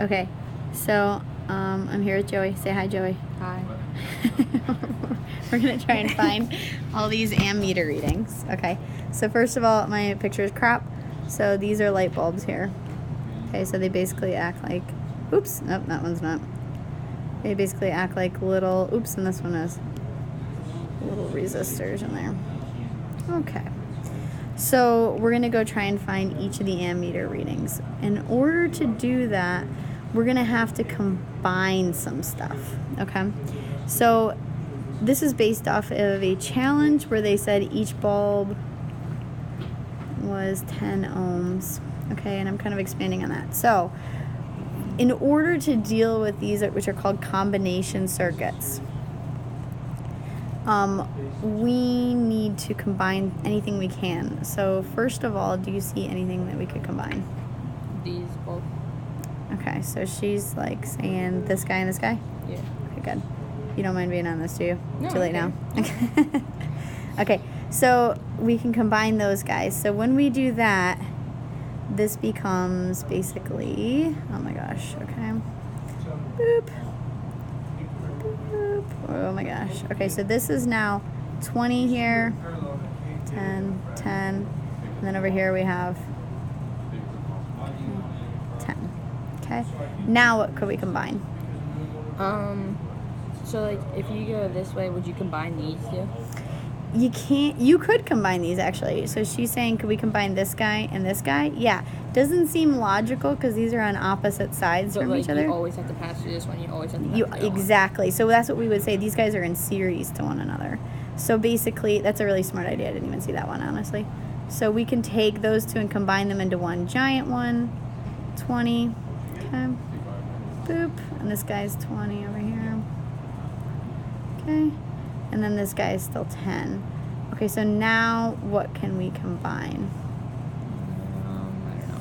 Okay, so I'm here with Joey. Say hi, Joey. Hi. We're gonna try and find all these ammeter readings. Okay, so first of all, my picture is crap. So these are light bulbs here. Okay, so they basically act like, oops, nope, that one's not. They basically act like little, oops, and this one is little resistors in there. Okay. So we're gonna go try and find each of the ammeter readings. In order to do that, we're gonna have to combine some stuff, okay? So this is based off of a challenge where they said each bulb was 10 ohms, okay? And I'm kind of expanding on that. So in order to deal with these, which are called combination circuits, we need to combine anything we can. So first of all, do you see anything that we could combine? These both. Okay, so she's like saying this guy and this guy? Yeah. Okay, good. You don't mind being on this, do you? No, Too late okay. now? Okay, so we can combine those guys. So when we do that, this becomes basically, oh my gosh, okay. Boop. Boop. Oh my gosh. Okay, so this is now 20 here, 10, 10, and then over here we have 10. Okay, now what could we combine? So like if you go this way, would you combine these two? You can't, you could combine these actually. So she's saying, could we combine this guy and this guy? Yeah, doesn't seem logical because these are on opposite sides But from like each other. you always have to pass through this one, you always have to pass through that one. Exactly. So that's what we would say. These guys are in series to one another. So basically, that's a really smart idea. I didn't even see that one, honestly. So we can take those two and combine them into one giant one. 20. Okay. Boop. And this guy's 20 over here. Okay. And then this guy is still 10. Okay, so now what can we combine? I don't know.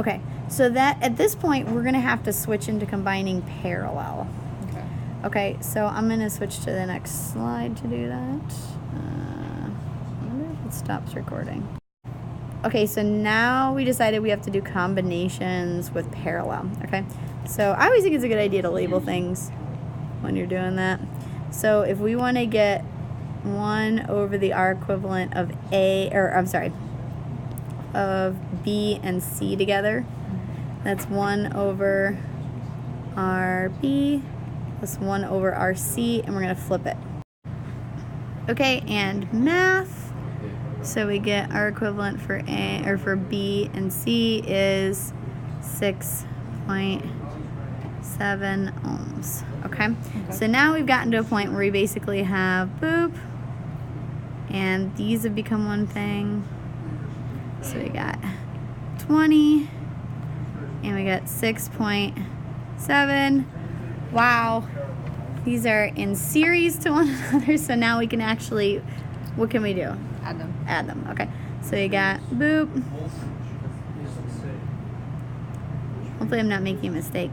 Okay, so that at this point, we're going to have to switch into combining parallel. Okay. Okay, so I'm going to switch to the next slide to do that. I wonder if it stops recording. Okay, so now we decided we have to do combinations with parallel. Okay, so I always think it's a good idea to label things when you're doing that. So if we want to get 1 over the R equivalent of of B and C together, that's 1 over RB plus 1 over RC, and we're going to flip it. Okay, and math. So we get R equivalent for for B and C is 6.7 ohms. Okay? So now we've gotten to a point where we basically have boop, and these have become one thing. So we got 20, and we got 6.7. Wow. These are in series to one another, so now we can actually, what can we do? Add them. Add them, okay. So you got boop. Hopefully I'm not making a mistake.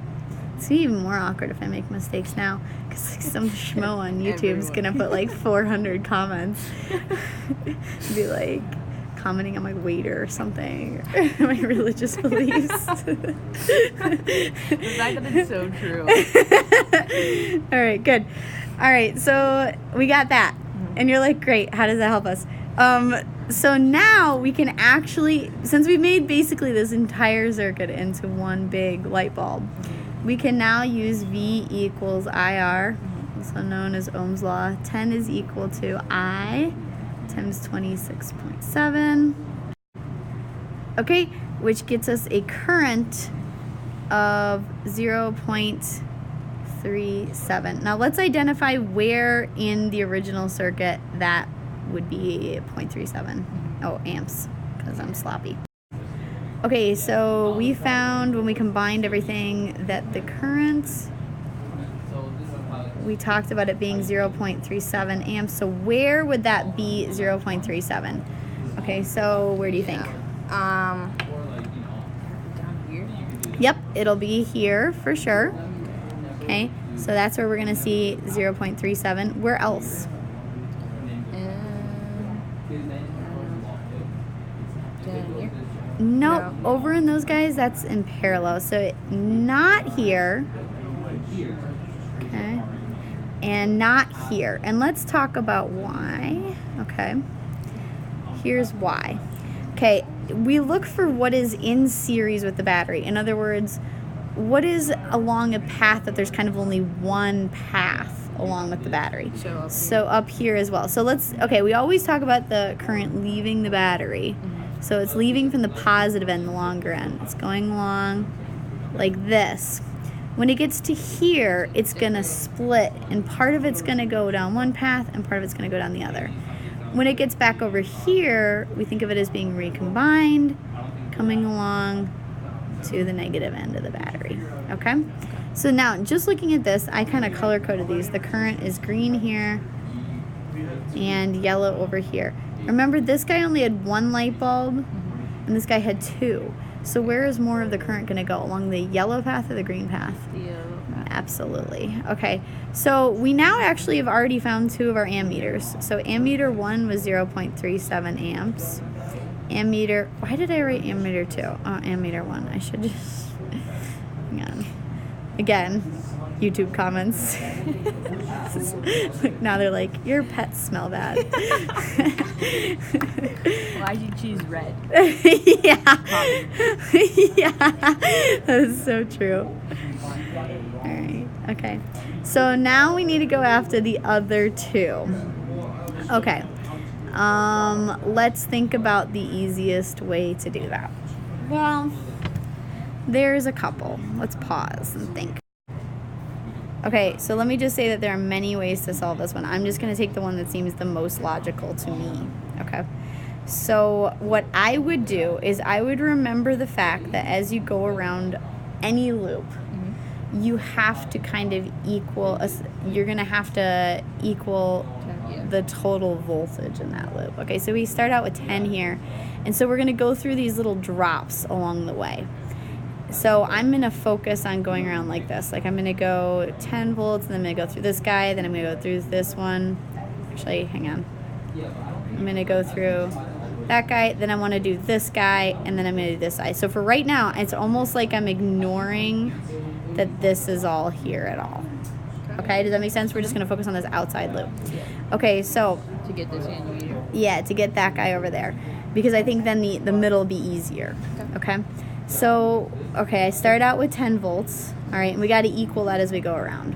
It's gonna be even more awkward if I make mistakes now, because like some schmo on YouTube's gonna put like 400 comments. Be like commenting on my waiter or something, or my religious beliefs. The fact that it's so true. All right, good. All right, so we got that, and you're like, great. How does that help us? So now we can actually, since we made basically this entire circuit into one big light bulb, we can now use V equals IR, also known as Ohm's law. 10 is equal to I times 26.7. Okay, which gets us a current of 0.37. Now let's identify where in the original circuit that would be 0.37. Oh, amps, because I'm sloppy. Okay, so we found when we combined everything that the current, we talked about it being 0.37 amps. So where would that be 0.37? Okay, so where do you think? Down here. Yep, it'll be here for sure. Okay, so that's where we're going to see 0.37. Where else? Down here. Nope. No. Over in those guys, that's in parallel. So not here. Okay. And not here. And let's talk about why. Okay. Here's why. Okay. We look for what is in series with the battery. In other words, what is along a path that there's kind of only one path along with the battery. So up here as well. So we always talk about the current leaving the battery. So it's leaving from the positive end, the longer end. It's going along like this. When it gets to here, it's going to split, and part of it's going to go down one path and part of it's going to go down the other. When it gets back over here, we think of it as being recombined, coming along to the negative end of the battery. Okay? So now, just looking at this, I kind of color-coded these. The current is green here and yellow over here. Remember, this guy only had one light bulb, and this guy had two. So where is more of the current going to go? Along the yellow path or the green path? The yellow path. Absolutely. Okay, so we now actually have already found two of our ammeters. So ammeter 1 was 0.37 amps. Ammeter, why did I write ammeter 2? Ammeter 1. I should just, hang on. Again, YouTube comments. Now they're like, your pets smell bad. Why'd you choose red? Yeah. Yeah. That is so true. All right. Okay. So now we need to go after the other two. Okay. Let's think about the easiest way to do that. Well, there's a couple. Let's pause and think. Okay, so let me just say that there are many ways to solve this one. I'm just going to take the one that seems the most logical to me. Okay, so what I would do is I would remember the fact that as you go around any loop, you have to kind of you're going to have to equal the total voltage in that loop. Okay, so we start out with 10 here, and so we're going to go through these little drops along the way. So I'm going to focus on going around like this. Like I'm going to go 10 volts, and then I'm going to go through this guy, then I'm going to go through this one. Actually, hang on. I'm going to go through that guy, then I want to do this guy, and then I'm going to do this side. So for right now, it's almost like I'm ignoring that this is all here at all. Okay, does that make sense? We're just going to focus on this outside loop. Okay, so to get this ammeter. Yeah, to get that guy over there. Because I think then the middle will be easier. Okay? So, I start out with 10 volts, all right, and we got to equal that as we go around.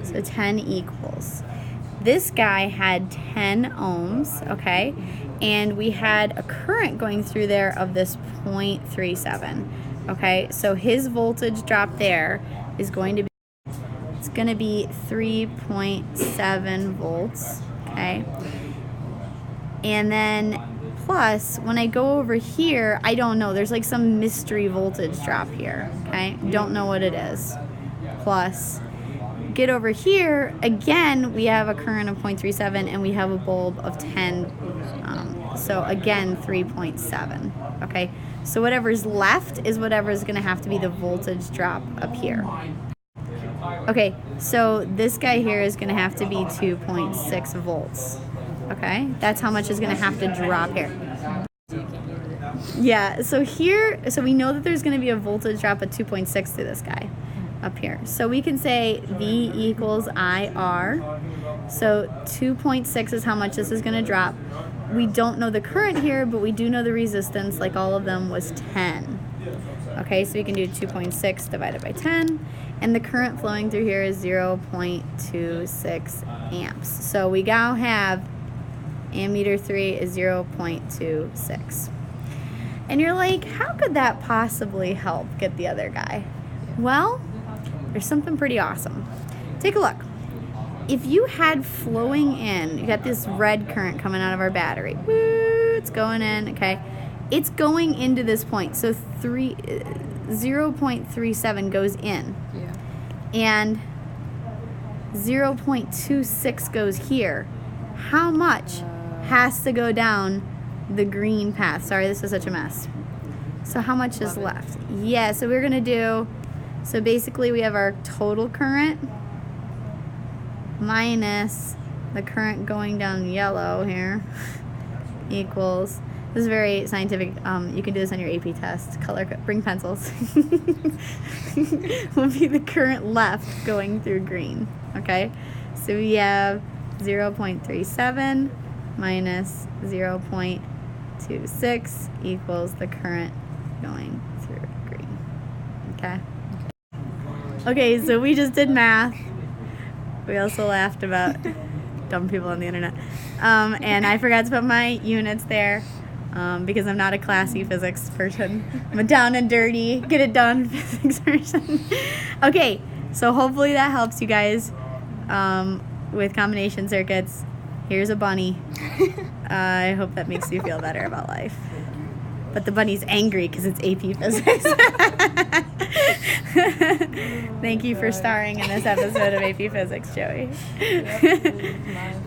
So 10 equals. This guy had 10 ohms, okay, and we had a current going through there of this 0.37, okay, so his voltage drop there is going to be, it's going to be 3.7 volts, okay, and then plus, when I go over here, I don't know. There's like some mystery voltage drop here, okay? Don't know what it is. Plus, get over here, again, we have a current of 0.37 and we have a bulb of 10. So again, 3.7, okay? So whatever's left is whatever's gonna have to be the voltage drop up here. Okay, so this guy here is gonna have to be 2.6 volts. Okay, that's how much is going to have to drop here. Yeah, so we know that there's going to be a voltage drop of 2.6 to this guy up here. So we can say V equals IR. So 2.6 is how much this is going to drop. We don't know the current here, but we do know the resistance, like all of them, was 10. Okay, so we can do 2.6 divided by 10. And the current flowing through here is 0.26 amps. So we now have ammeter 3 is 0.26. And you're like, how could that possibly help get the other guy? Well, there's something pretty awesome. Take a look. If you had flowing in, you got this red current coming out of our battery. Woo, it's going in, okay? It's going into this point. So 0.37 goes in. Yeah. And 0.26 goes here. How much has to go down the green path? Sorry, this is such a mess. So how much is left? Yeah, so we're going to do, so basically we have our total current minus the current going down yellow here equals This is very scientific. You can do this on your AP test. Bring pencils. Will be the current left going through green. Okay, so we have 0.37 minus 0.26 equals the current going through green. Okay. Okay, so we just did math. We also laughed about dumb people on the internet. And I forgot to put my units there because I'm not a classy physics person. I'm a down and dirty, get it done physics person. Okay, so hopefully that helps you guys with combination circuits. Here's a bunny. I hope that makes you feel better about life. But the bunny's angry because it's AP Physics. Thank you for starring in this episode of AP Physics, Joey. Yep,